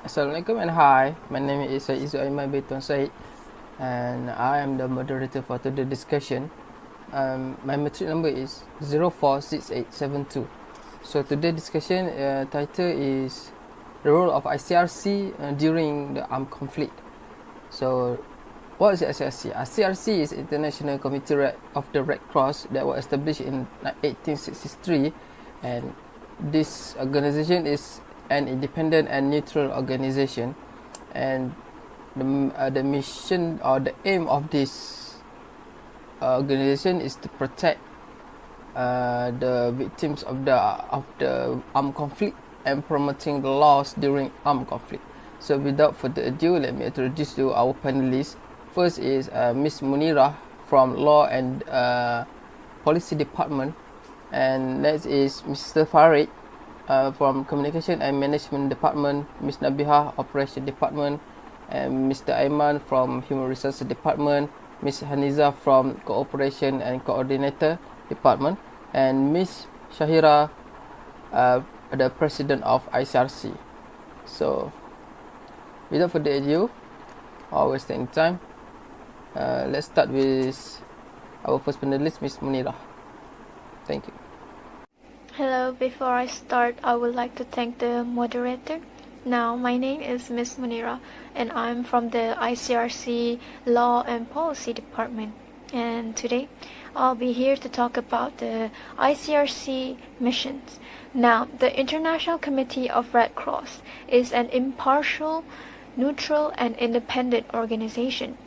Assalamualaikum and hi, my name is Izu Aiman Beton Said and I am the moderator for today's discussion. My metric number is 046872. So today's discussion title is the role of ICRC during the armed conflict. So what is ICRC? ICRC is International Committee of the Red Cross that was established in 1863, and this organization is an independent and neutral organization, and the mission or the aim of this organization is to protect the victims of the armed conflict and promoting the laws during armed conflict. So without further ado, let me introduce you our panelists. First is Miss Munirah from Law and Policy Department, and next is Mr. Farid from Communication and Management Department, Ms. Nabihah, Operation Department, and Mr. Aiman from Human Resources Department, Ms. Haniza from Cooperation and Coordinator Department, and Ms. Shahira, the President of ICRC. So, without further ado, or wasting time, let's start with our first panelist, Ms. Munirah. Thank you. Hello, before I start, I would like to thank the moderator. Now, my name is Ms. Munirah, and I'm from the ICRC Law and Policy Department. And today, I'll be here to talk about the ICRC missions. Now, the International Committee of Red Cross is an impartial, neutral, and independent organization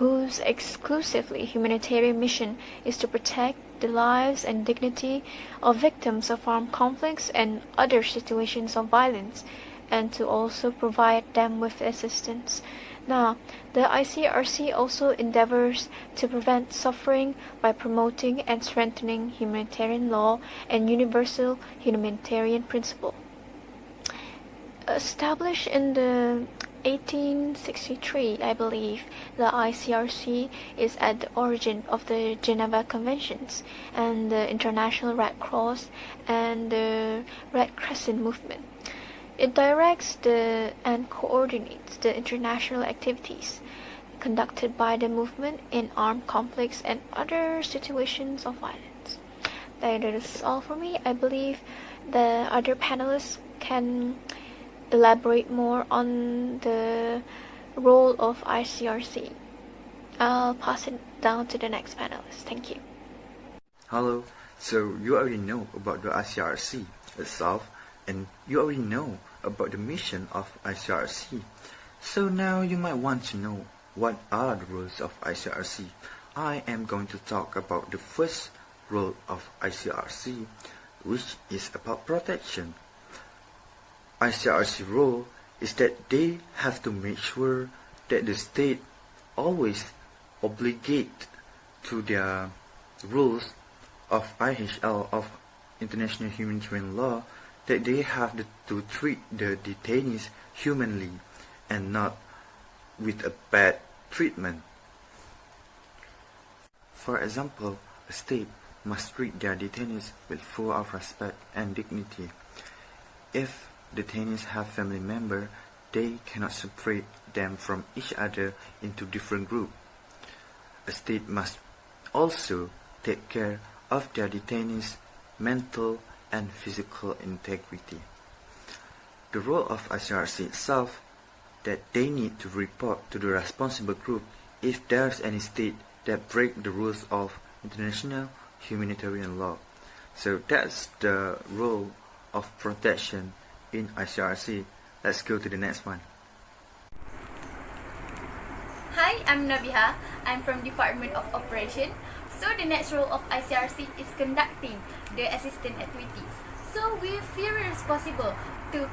whose exclusively humanitarian mission is to protect the lives and dignity of victims of armed conflicts and other situations of violence, and to also provide them with assistance. Now, the ICRC also endeavors to prevent suffering by promoting and strengthening humanitarian law and universal humanitarian principle. Established in the 1863, I believe, the ICRC is at the origin of the Geneva Conventions and the International Red Cross and the Red Crescent movement. It directs and coordinates the international activities conducted by the movement in armed conflicts and other situations of violence. That is all for me. I believe the other panelists can elaborate more on the role of ICRC. I'll pass it down to the next panelist. Thank you. Hello. So you already know about the ICRC itself, and you already know about the mission of ICRC. So now you might want to know what are the roles of ICRC. I am going to talk about the first role of ICRC, which is about protection. ICRC role is that they have to make sure that the state always obligate to their rules of IHL, of International Humanitarian Law, that they have to treat the detainees humanly and not with a bad treatment. For example, a state must treat their detainees with full of respect and dignity. If detainees have family members, they cannot separate them from each other into different groups. A state must also take care of their detainees' mental and physical integrity. The role of ICRC itself, that they need to report to the responsible group if there's any state that break the rules of international humanitarian law. So that's the role of protection in ICRC. Let's go to the next one. Hi, I'm Nabihah. I'm from Department of Operation. So the next role of ICRC is conducting the assistance activities. So we feel responsible to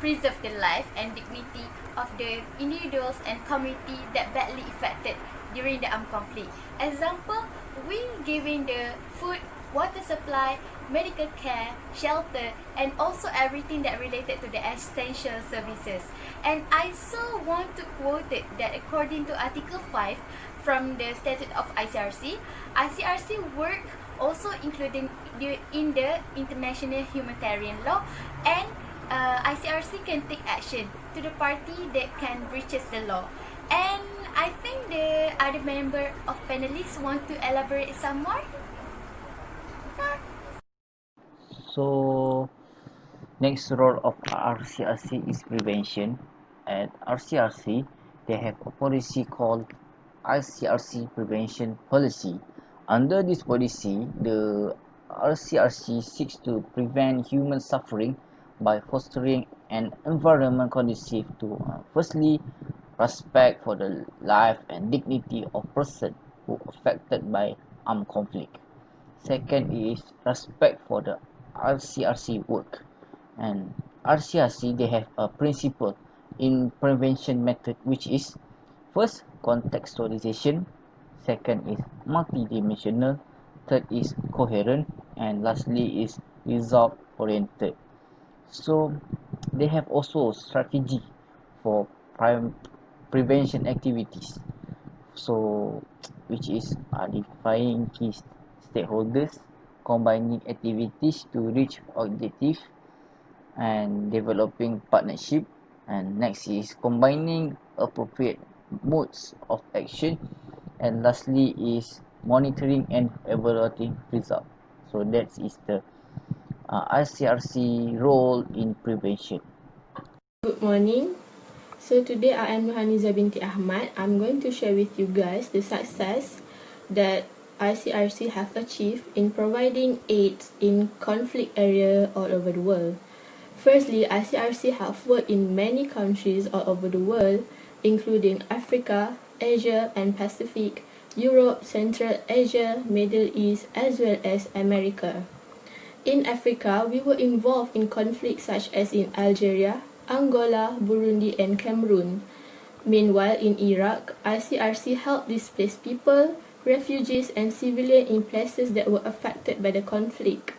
preserve the life and dignity of the individuals and community that badly affected during the armed conflict. Example, we giving the food, water supply, medical care, shelter, and also everything that related to the essential services. And I also want to quote it that according to Article 5 from the Statute of ICRC, ICRC work also including in the international humanitarian law and ICRC can take action to the party that can breaches the law. And I think the other member of panelists want to elaborate some more. So next role of RCRC is prevention. At RCRC, they have a policy called ICRC Prevention Policy. Under this policy, the RCRC seeks to prevent human suffering by fostering an environment conducive to, firstly, respect for the life and dignity of persons who are affected by armed conflict. Second is respect for the RCRC work. And RCRC, they have a principle in prevention method, which is first contextualization, second is multidimensional, third is coherent, and lastly is result oriented. So they have also strategy for prevention activities, so which is identifying key stakeholders, combining activities to reach objectives, and developing partnership. And next is combining appropriate modes of action, and lastly is monitoring and evaluating result. So that is the ICRC role in prevention. Good morning. So today I am Nuhaniza binti Ahmad. I'm going to share with you guys the success that ICRC have achieved in providing aid in conflict area all over the world. Firstly, ICRC have worked in many countries all over the world, including Africa, Asia and Pacific, Europe, Central Asia, Middle East, as well as America. In Africa, we were involved in conflicts such as in Algeria, Angola, Burundi and Cameroon. Meanwhile, in Iraq, ICRC helped displaced people, refugees and civilians in places that were affected by the conflict.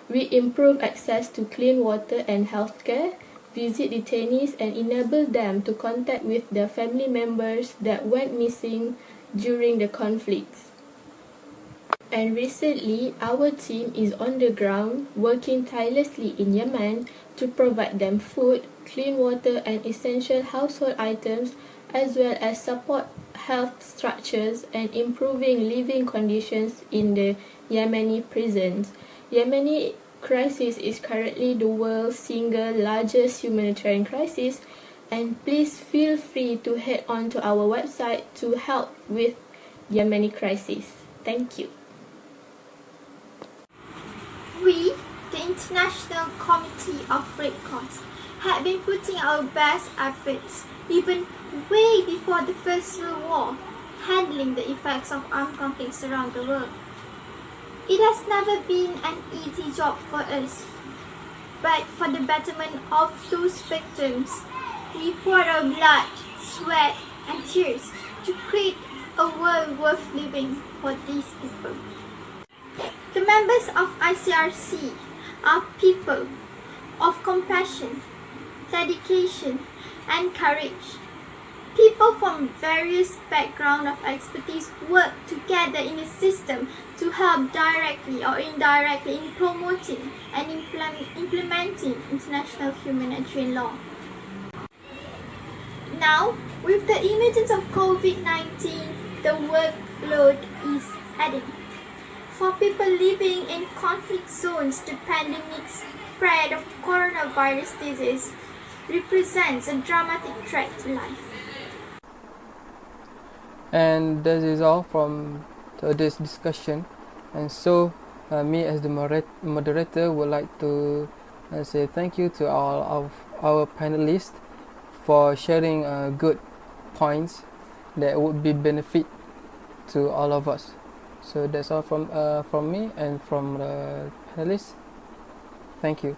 We improved access to clean water and healthcare, visit detainees and enable them to contact with their family members that went missing during the conflicts. And recently, our team is on the ground working tirelessly in Yemen to provide them food, clean water and essential household items, as well as support health structures and improving living conditions in the Yemeni prisons. Yemeni crisis is currently the world's single largest humanitarian crisis, and please feel free to head on to our website to help with Yemeni crisis. Thank you. We, the International Committee of Red Cross, had been putting our best efforts, even way before the First World War, handling the effects of armed conflicts around the world. It has never been an easy job for us, but for the betterment of those victims, we poured our blood, sweat and tears to create a world worth living for these people. The members of ICRC are people of compassion, dedication and courage. People from various backgrounds of expertise work together in a system to help directly or indirectly in promoting and implementing international humanitarian law. Now, with the emergence of COVID-19, the workload is adding. For people living in conflict zones, the pandemic spread of coronavirus disease represents a dramatic threat to life. And that is all from today's discussion. And so, me as the moderator would like to say thank you to all of our panelists for sharing good points that would be benefit to all of us. So that's all from me and from the panelists. Thank you.